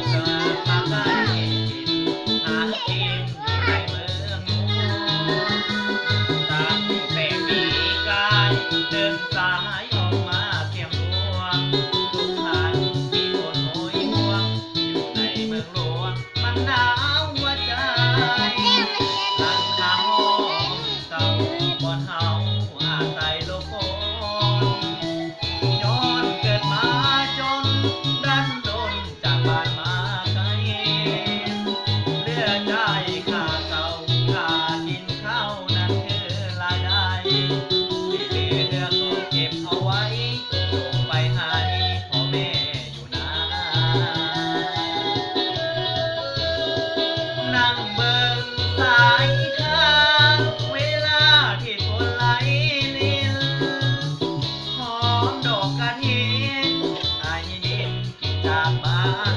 เกิดมาใกล้กินหากินอยู่ในเมืองตั้งแต่ปีกายเดินสายออกมาเที่ยมหัวทุกท่านมีคนโหยหวงอยู่ในเมืองหลวงมันหนาวหัวใจหลังคาห้องเก่าบอนเฮาอาศัยโลกย้อนเกิดมาจนดันดนจากบ้านมาไกลเหลือใจค่าเก่าค่ากินข้าวนั้นคือรายได้ที่เหลือก็เก็บเอาไว้ส่งไปให้พ่อแม่อยู่นานั่งเบิ่งสายทางเวลาที่ฝนไหลลินหอมดอกกระถินไอ้ดินกินจากบ้าน